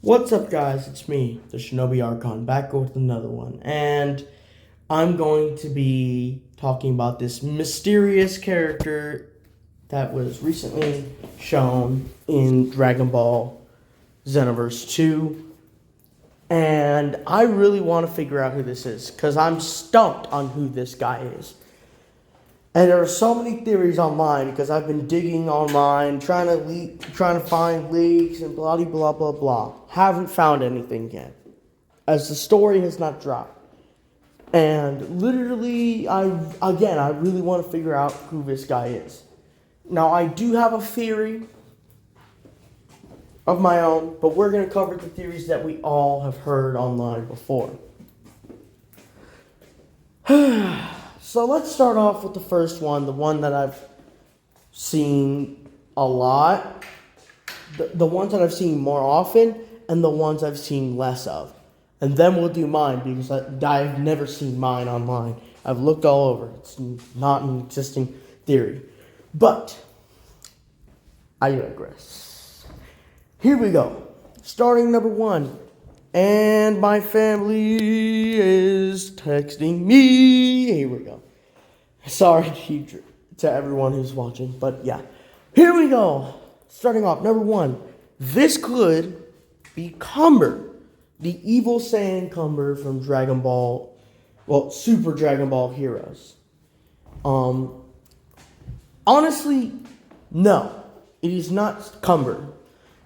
What's up, guys? It's me, the Shinobi Archon, back with another one. And I'm going to be talking about this mysterious character that was recently shown in Dragon Ball Xenoverse 2. And I really want to figure out who this is, because I'm stumped on who this guy is. And there are so many theories online because I've been digging online, trying to find leaks and blah blah blah blah. Haven't found anything yet, as the story has not dropped. And literally, I really want to figure out who this guy is. Now, I do have a theory of my own, but we're gonna cover the theories that we all have heard online before. So let's start off with the first one, the one that I've seen a lot, the ones that I've seen more often, and the ones I've seen less of. And then we'll do mine, because I've never seen mine online. I've looked all over. It's not an existing theory. But I digress. Here we go. Starting number one. And my family is texting me. Here we go. Sorry to everyone who's watching, but yeah. Here we go. Starting off, number one. This could be Cumber, the evil Saiyan Cumber from Dragon Ball, Super Dragon Ball Heroes. Honestly, no. It is not Cumber.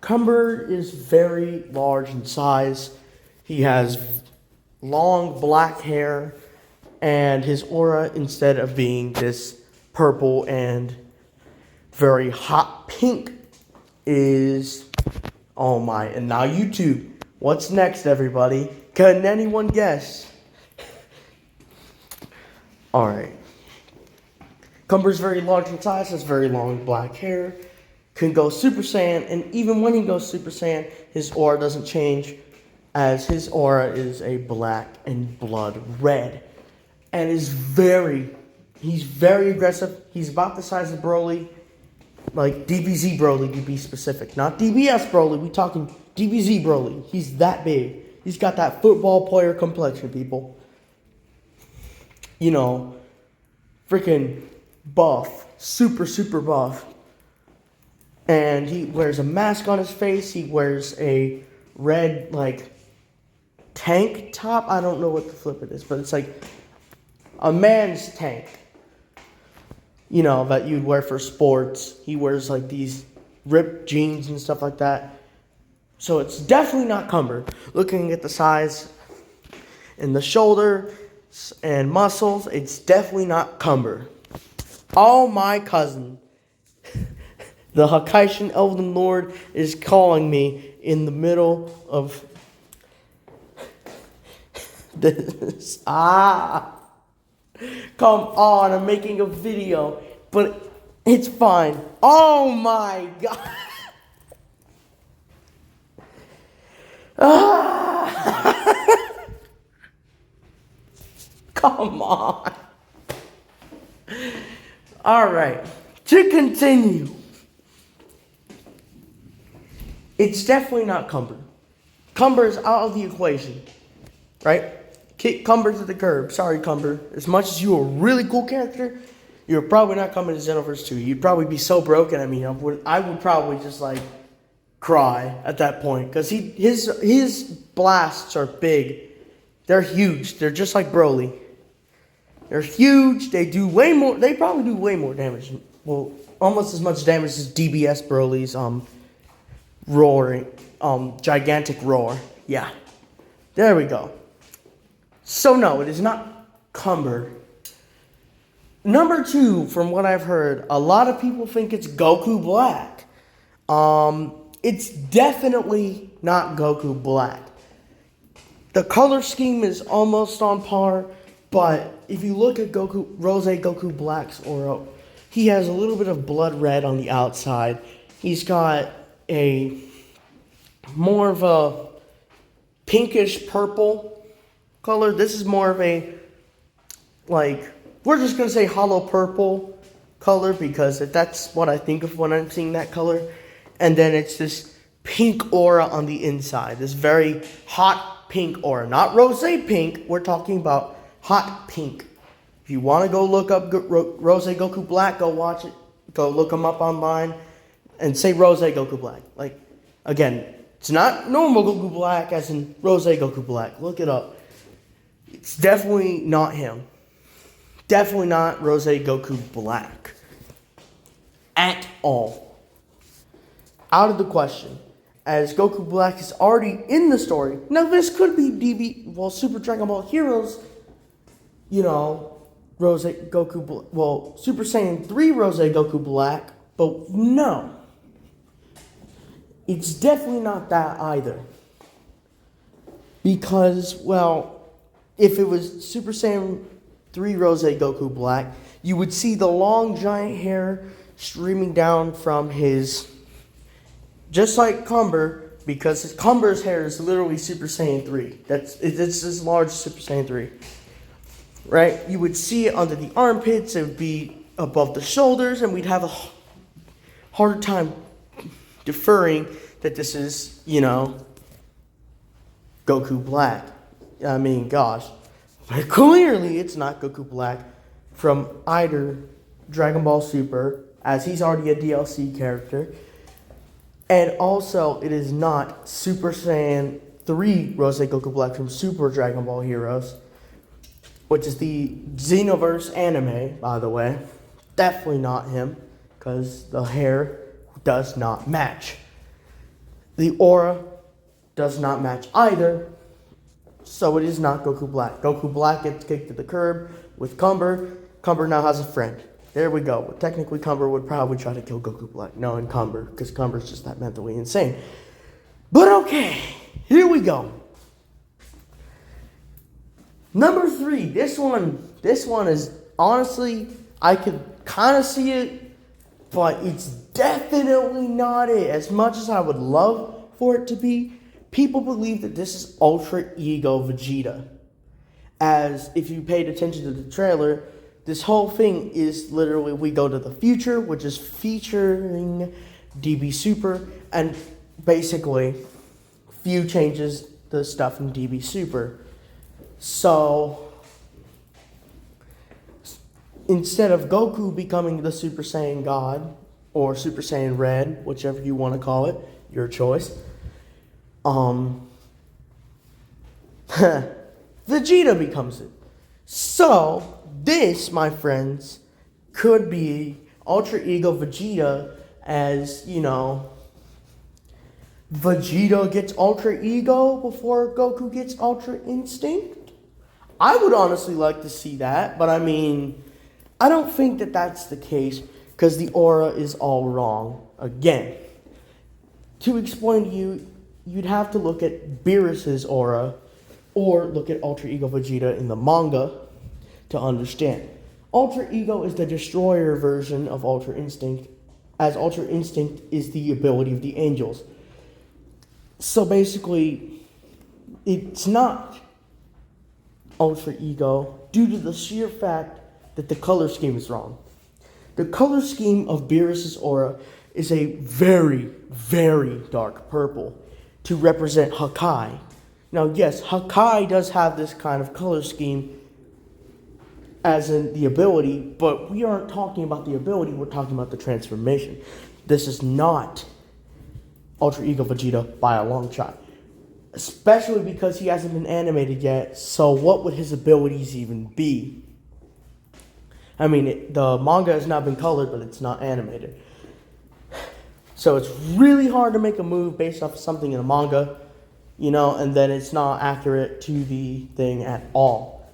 Cumber is very large in size. He has long black hair, and his aura, instead of being this purple and very hot pink, is, oh my, and now YouTube. What's next, everybody? Can anyone guess? Alright. Cumber's very large in size, has very long black hair, can go Super Saiyan, and even when he goes Super Saiyan, his aura doesn't change, as his aura is a black and blood red. And he's very aggressive. He's about the size of Broly, like DBZ Broly to be specific. Not DBS Broly, we talking DBZ Broly. He's that big. He's got that football player complexion, people. You know, freaking buff, super buff. And he wears a mask on his face. He wears a red, like, tank top. I don't know what the flip it is, but it's like a man's tank. You know, that you'd wear for sports. He wears, like, these ripped jeans and stuff like that. So it's definitely not Cumber. Looking at the size and the shoulder and muscles, it's definitely not Cumber. Oh, my cousin. The Hakaishin Elven Lord is calling me in the middle of this. Come on, I'm making a video, but it's fine. Oh my god. Come on. Alright, to continue. It's definitely not Cumber. Cumber is out of the equation, right? Kick Cumber to the curb. Sorry, Cumber. As much as you're a really cool character, you're probably not coming to Xenoverse 2. You'd probably be so broken. I mean, I would probably just like cry at that point, because his blasts are big. They're huge. They're just like Broly. They're huge. They do way more. They probably do way more damage. Well, almost as much damage as DBS Broly's roaring, gigantic roar. Yeah. There we go. So no, it is not Cumber. Number two, from what I've heard, a lot of people think it's Goku Black. It's definitely not Goku Black. The color scheme is almost on par, but if you look at Rose Goku Black's aura, he has a little bit of blood red on the outside. He's got a more of a pinkish purple color. This is more of a, like, we're just going to say hollow purple color, because that's what I think of when I'm seeing that color. And then it's this pink aura on the inside. This very hot pink aura. Not rose pink. We're talking about hot pink. If you want to go look up Rose Goku Black, go watch it. Go look them up online and say Rose Goku Black. Like, again, it's not normal Goku Black as in Rose Goku Black. Look it up. It's definitely not him. Definitely not Rose Goku Black. At all. Out of the question. As Goku Black is already in the story. Now this could be Super Dragon Ball Heroes, Rose Goku, Super Saiyan 3 Rose Goku Black, but no. It's definitely not that either. Because, if it was Super Saiyan 3 Rose Goku Black, you would see the long giant hair streaming down from his, just like Cumber, because Cumber's hair is literally Super Saiyan 3. It's as large as Super Saiyan 3. Right? You would see it under the armpits, it would be above the shoulders, and we'd have a harder time deferring that this is, Goku Black. I mean, gosh. But clearly it's not Goku Black from either Dragon Ball Super, as he's already a DLC character, and also it is not Super Saiyan 3 Rose Goku Black from Super Dragon Ball Heroes, which is the Xenoverse anime, by the way. Definitely not him, because the hair does not match. The aura does not match either, so it is not Goku Black. Goku Black gets kicked to the curb with Cumber. Cumber now has a friend. There we go. Technically, Cumber would probably try to kill Goku Black, knowing Cumber, because Cumber's just that mentally insane. But okay, here we go. Number 3, this one is, honestly, I could kind of see it, but it's definitely not it. As much as I would love for it to be, people believe that this is Ultra Ego Vegeta. As if you paid attention to the trailer, this whole thing is literally, we go to the future, which is featuring DB Super, and basically, few changes the stuff in DB Super. So, instead of Goku becoming the Super Saiyan God, or Super Saiyan Red, whichever you want to call it, your choice, Vegeta becomes it. So, this, my friends, could be Ultra Ego Vegeta as, Vegeta gets Ultra Ego before Goku gets Ultra Instinct. I would honestly like to see that, but I mean, I don't think that that's the case, because the aura is all wrong. Again, to explain to you, you'd have to look at Beerus's aura, or look at Ultra Ego Vegeta in the manga to understand. Ultra Ego is the destroyer version of Ultra Instinct, as Ultra Instinct is the ability of the angels. So basically, it's not Ultra Ego due to the sheer fact that the color scheme is wrong. The color scheme of Beerus's aura is a very, very dark purple to represent Hakai. Now, yes, Hakai does have this kind of color scheme as in the ability, but we aren't talking about the ability, we're talking about the transformation. This is not Ultra Ego Vegeta by a long shot. Especially because he hasn't been animated yet, so what would his abilities even be? I mean, the manga has not been colored, but it's not animated. So it's really hard to make a move based off of something in a manga, and then it's not accurate to the thing at all.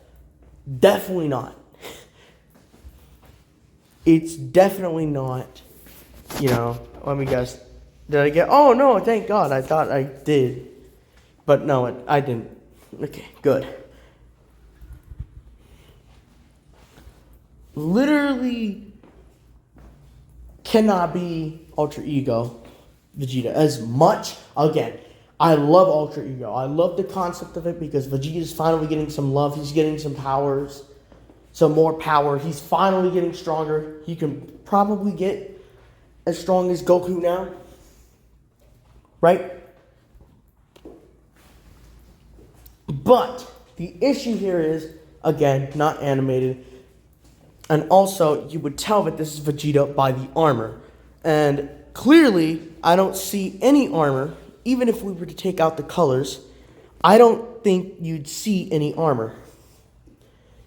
Definitely not. It's definitely not, let me guess. Did I get, oh no, thank God, I thought I did. But no, I didn't. Okay, good. Literally cannot be Ultra Ego Vegeta as much. Again, I love Ultra Ego. I love the concept of it because Vegeta's finally getting some love. He's getting some powers, some more power. He's finally getting stronger. He can probably get as strong as Goku now. right? But the issue here is, again, not animated. And also, you would tell that this is Vegeta by the armor. And clearly, I don't see any armor. Even if we were to take out the colors, I don't think you'd see any armor.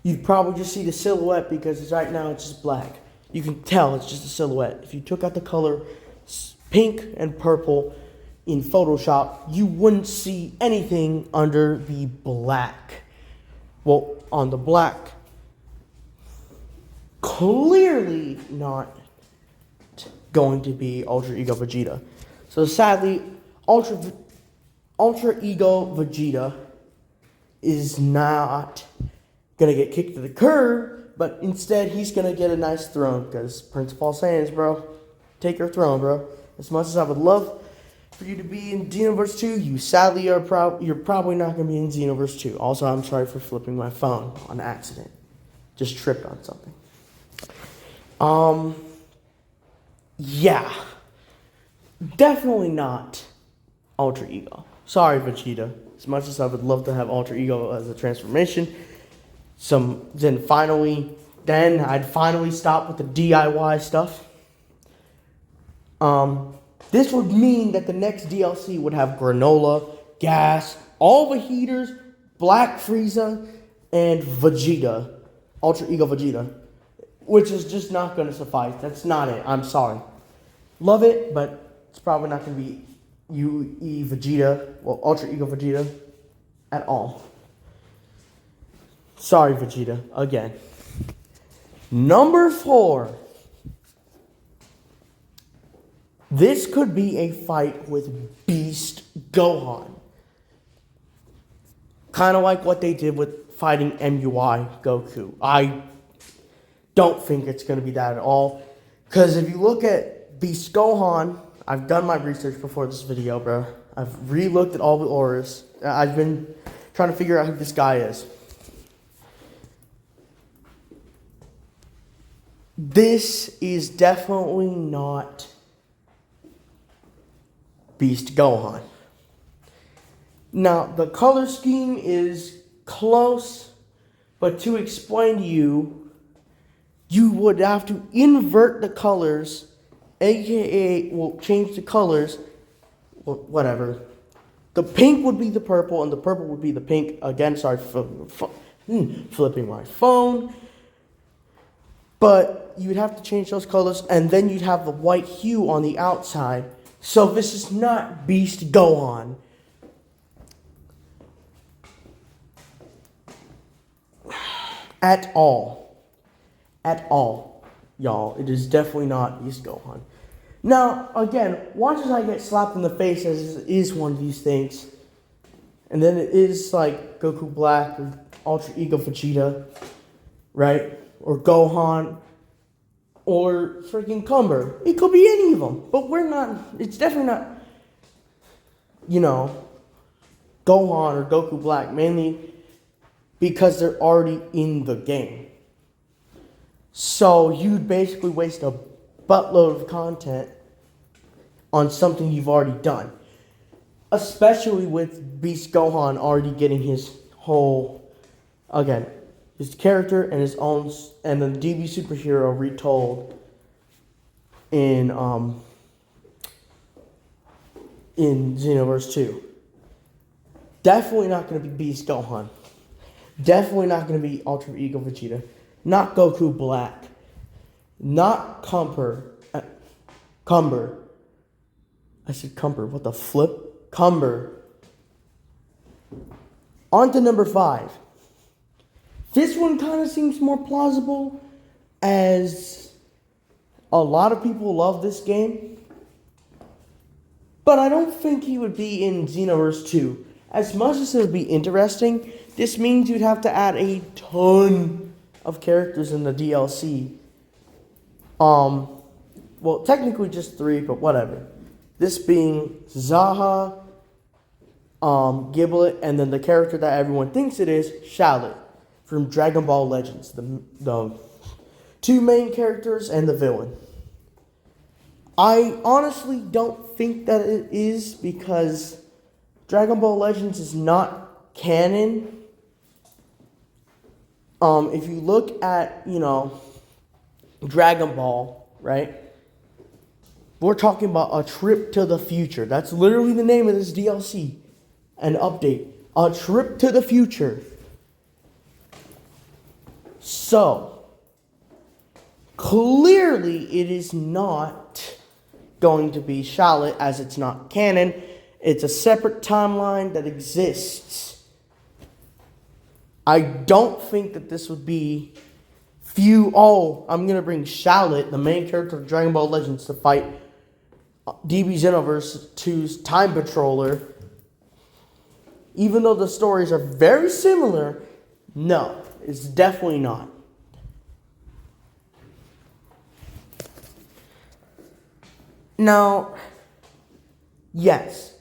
You'd probably just see the silhouette because right now it's just black. You can tell it's just a silhouette. If you took out the color pink and purple in Photoshop, you wouldn't see anything under the black. Well, on the black, clearly not going to be Ultra Ego Vegeta. So sadly, Ultra Ego Vegeta is not gonna get kicked to the curb, but instead he's gonna get a nice throne because Principal Saiyans, bro, take your throne, bro. As much as I would love for you to be in Xenoverse 2, you sadly you're probably not gonna be in Xenoverse 2. Also, I'm sorry for flipping my phone on accident. Just tripped on something. Yeah, definitely not Ultra Ego. Sorry, Vegeta. As much as I would love to have Ultra Ego as a transformation, then I'd finally stop with the DIY stuff. This would mean that the next DLC would have Granola, Gas, all the heaters, Black Frieza, and Vegeta, Ultra Ego Vegeta, which is just not going to suffice. That's not it. I'm sorry. Love it, but it's probably not going to be UE Vegeta, well, Ultra Ego Vegeta at all. Sorry, Vegeta, again. Number 4. This could be a fight with Beast Gohan. Kind of like what they did with fighting MUI Goku. I don't think it's going to be that at all. Because if you look at Beast Gohan, I've done my research before this video, bro. I've re-looked at all the auras. I've been trying to figure out who this guy is. This is definitely not Beast Gohan. Now, the color scheme is close, but to explain to you, you would have to invert the colors, aka, well, change the colors, well, whatever. The pink would be the purple, and the purple would be the pink. Again, sorry for flipping my phone. But you'd have to change those colors, and then you'd have the white hue on the outside. So this is not Beast Gohan. At all. At all, y'all. It is definitely not Beast Gohan. Now, again, watch as I get slapped in the face as it is one of these things. And then it is like Goku Black or Ultra Ego Vegeta, right? Or Gohan, or freaking Cumber. It could be any of them, but it's definitely not, Gohan or Goku Black, mainly because they're already in the game. So you'd basically waste a buttload of content on something you've already done. Especially with Beast Gohan already getting his whole, again, his character and his own, and then DB Superhero retold in Xenoverse 2. Definitely not going to be Beast Gohan. Definitely not going to be Ultra Ego Vegeta. Not Goku Black. Not Cumber. I said Cumber. What the flip? Cumber. On to number 5. This one kind of seems more plausible, as a lot of people love this game. But I don't think he would be in Xenoverse 2. As much as it would be interesting, this means you'd have to add a ton of characters in the DLC. Well, technically just 3, but whatever. This being Zaha, Giblet, and then the character that everyone thinks it is, Shallot, from Dragon Ball Legends. The 2 main characters and the villain. I honestly don't think that it is because Dragon Ball Legends is not canon. If you look at, Dragon Ball, right? We're talking about a trip to the future. That's literally the name of this DLC and update. A trip to the future. So, clearly it is not going to be Shallot as it's not canon. It's a separate timeline that exists. I don't think that this would be I'm going to bring Shallot, the main character of Dragon Ball Legends, to fight DB Xenoverse 2's Time Patroller. Even though the stories are very similar, no, it's definitely not. Now, yes.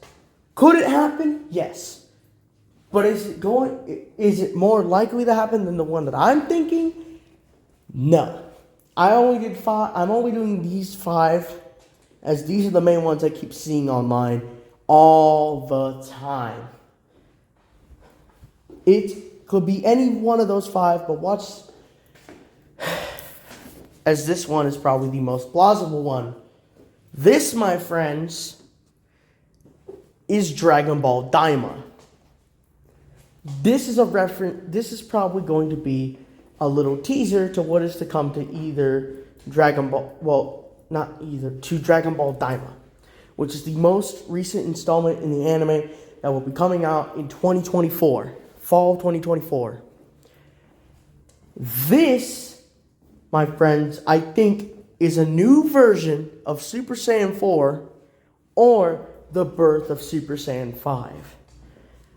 Could it happen? Yes. But is it more likely to happen than the one that I'm thinking? No. I'm only doing these 5 as these are the main ones I keep seeing online all the time. It could be any one of those 5, but watch as this one is probably the most plausible one. This, my friends, is Dragon Ball Daima. This is probably going to be a little teaser to what is to come to either Dragon Ball, to Dragon Ball Daima, which is the most recent installment in the anime that will be coming out in 2024, fall 2024. This, my friends, I think is a new version of Super Saiyan 4 or the birth of Super Saiyan 5.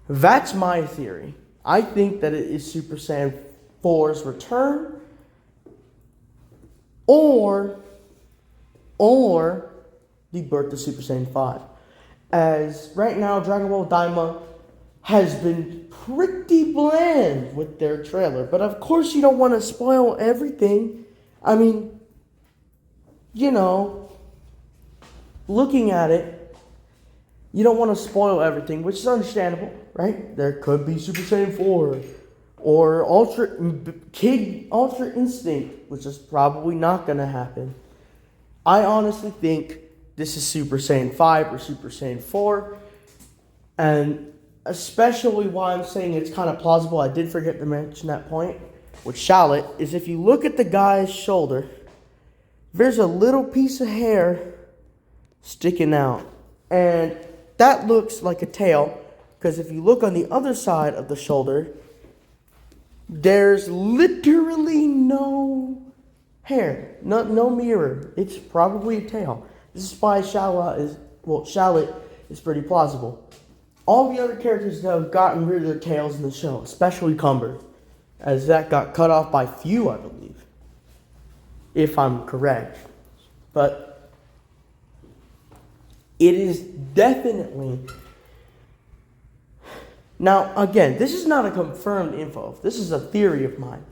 That's my theory. I think that it is Super Saiyan 4's return or the birth of Super Saiyan 5. As right now, Dragon Ball Daima has been pretty bland with their trailer. But of course you don't want to spoil everything. I mean, looking at it, you don't want to spoil everything, which is understandable, right? There could be Super Saiyan 4 or Ultra Instinct, which is probably not going to happen. I honestly think this is Super Saiyan 5 or Super Saiyan 4. And especially why I'm saying it's kind of plausible, I did forget to mention that point with Shallot, is if you look at the guy's shoulder, there's a little piece of hair sticking out. And that looks like a tail, because if you look on the other side of the shoulder, there's literally no hair, no mirror. It's probably a tail. This is why Shallot is pretty plausible. All the other characters that have gotten rid of their tails in the show, especially Cumber, as that got cut off by few, I believe, if I'm correct. But it is definitely... Now, again, this is not a confirmed info. This is a theory of mine.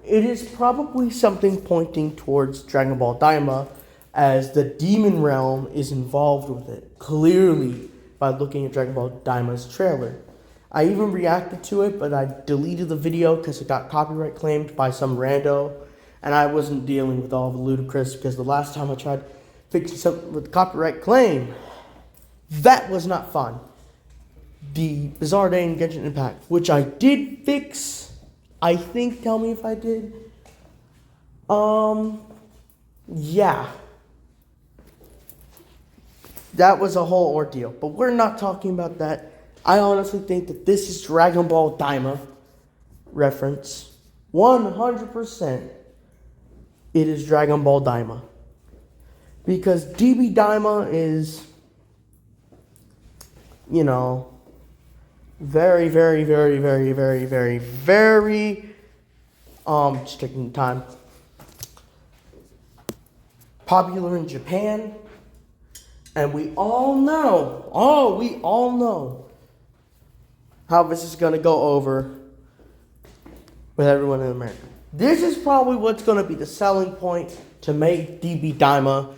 It is probably something pointing towards Dragon Ball Daima, as the Demon Realm is involved with it, clearly, by looking at Dragon Ball Daima's trailer. I even reacted to it, but I deleted the video because it got copyright claimed by some rando, and I wasn't dealing with all the ludicrous, because the last time I tried fixing something with copyright claim, that was not fun. The Bizarre Day in Genshin Impact, which I did fix, I think, tell me if I did. Yeah. That was a whole ordeal, but we're not talking about that. I honestly think that this is Dragon Ball Daima reference. 100% it is Dragon Ball Daima. Because DB Daima is, very, very, very, very, very, very, very, just taking time, popular in Japan. And we all know how this is going to go over with everyone in America. This is probably what's going to be the selling point to make DB Daima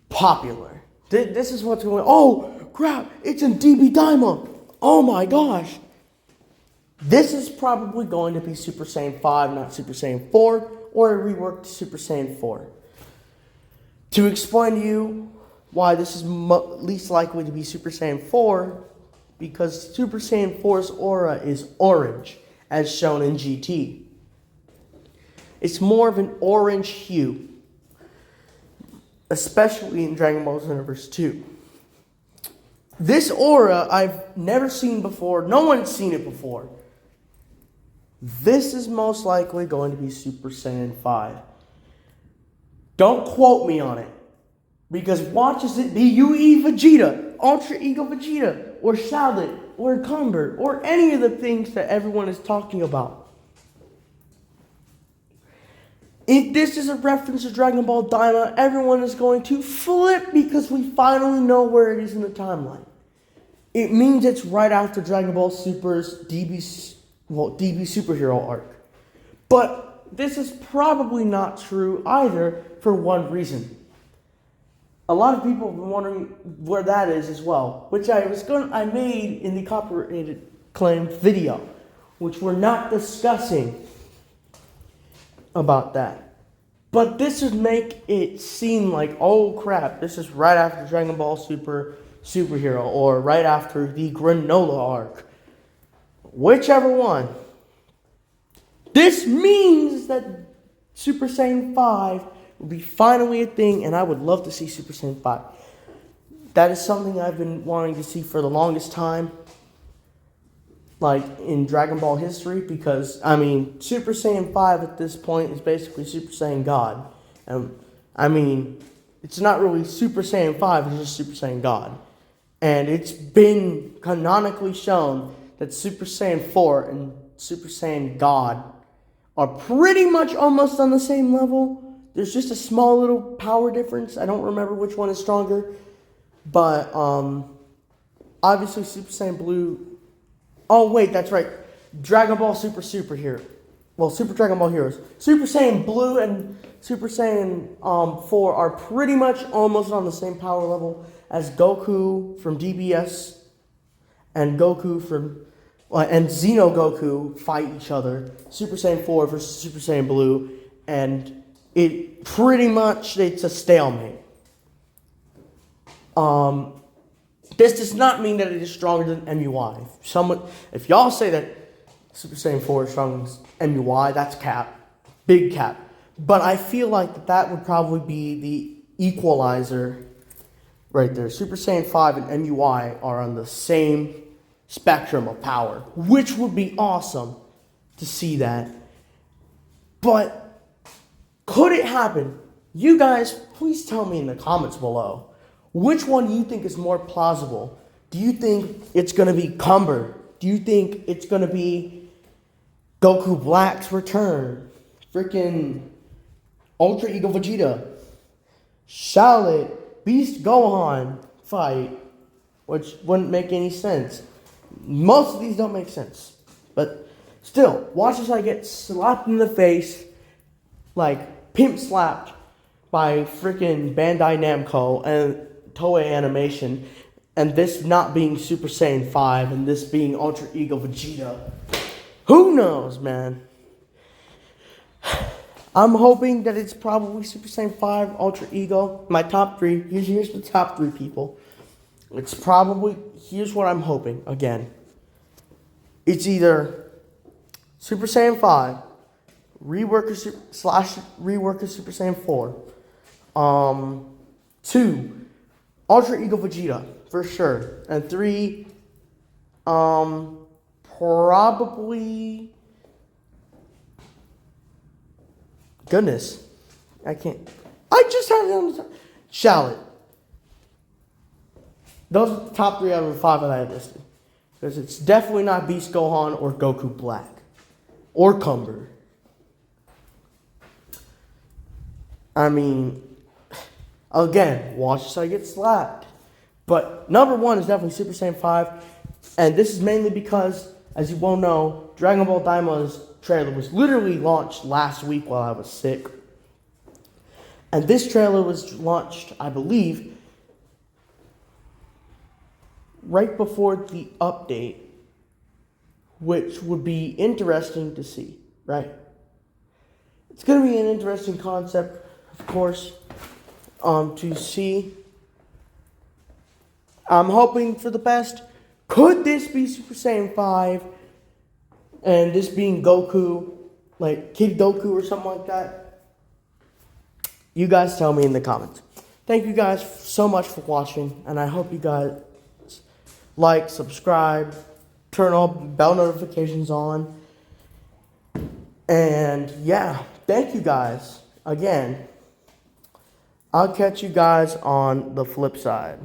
popular. This is what's going on. Oh, crap, it's in DB Daima. Oh my gosh. This is probably going to be Super Saiyan 5, not Super Saiyan 4, or a reworked Super Saiyan 4. To explain to you why this is least likely to be Super Saiyan 4, because Super Saiyan 4's aura is orange, as shown in GT. It's more of an orange hue, especially in Dragon Ball Xenoverse 2. This aura I've never seen before. No one's seen it before. This is most likely going to be Super Saiyan 5. Don't quote me on it. Because watch as it be UE Vegeta, Ultra Ego Vegeta, or Shallot, or Cumber, or any of the things that everyone is talking about. If this is a reference to Dragon Ball Daima, everyone is going to flip because we finally know where it is in the timeline. It means it's right after Dragon Ball Super's DB Superhero arc. But this is probably not true either for one reason. A lot of people have been wondering where that is as well, which I made in the copyrighted claim video, which we're not discussing about that. But this would make it seem like, oh crap, this is right after Dragon Ball Superhero, or right after the Granola arc. Whichever one. This means that Super Saiyan 5 will be finally a thing, and I would love to see Super Saiyan 5. That is something I've been wanting to see for the longest time, like in Dragon Ball history, because, I mean, Super Saiyan 5 at this point is basically Super Saiyan God. I mean, it's not really Super Saiyan 5, it's just Super Saiyan God. And it's been canonically shown that Super Saiyan 4 and Super Saiyan God are pretty much almost on the same level. There's just a small little power difference. I don't remember which one is stronger. But, obviously Super Saiyan Blue... Oh, wait, that's right. Dragon Ball Superhero. Well, Super Dragon Ball Heroes. Super Saiyan Blue and Super Saiyan 4 are pretty much almost on the same power level as Goku from DBS and Goku from... and Xeno Goku fight each other. Super Saiyan 4 versus Super Saiyan Blue. And... it's a stalemate. This does not mean that it is stronger than MUI. If y'all say that Super Saiyan 4 is stronger than MUI, that's cap. Big cap. But I feel like that would probably be the equalizer right there. Super Saiyan 5 and MUI are on the same spectrum of power, which would be awesome to see that. But could it happen? You guys, please tell me in the comments below. Which one do you think is more plausible? Do you think it's going to be Cumber? Do you think it's going to be Goku Black's return? Freaking Ultra Ego Vegeta? Shallot, Beast Gohan fight? Which wouldn't make any sense. Most of these don't make sense. But still, watch as I get slapped in the face, like pimp slapped by freaking Bandai Namco and Toei Animation, and this not being Super Saiyan 5 and this being Ultra Ego Vegeta. Who knows, man? I'm hoping that it's probably Super Saiyan 5, Ultra Ego. My top three. Here's the top three, people. It's probably, here's what I'm hoping, again. It's either Super Saiyan 5, rework of Super Saiyan 4. 2, Ultra Ego Vegeta, for sure. And 3, probably... Goodness. I just had it on the top. Shallot. Those are the top 3 out of the 5 that I had listed. Because it's definitely not Beast Gohan or Goku Black. Or Cumber. I mean, again, watch as I get slapped. But number 1 is definitely Super Saiyan 5. And this is mainly because, as you well know, Dragon Ball Daima's trailer was literally launched last week while I was sick. And this trailer was launched, I believe, right before the update, which would be interesting to see, right? It's going to be an interesting concept, of course, to see. I'm hoping for the best. Could this be Super Saiyan 5? And this being Goku, like Kid Goku or something like that? You guys tell me in the comments. Thank you guys so much for watching, and I hope you guys like, subscribe, turn all bell notifications on. And yeah, thank you guys again. I'll catch you guys on the flip side.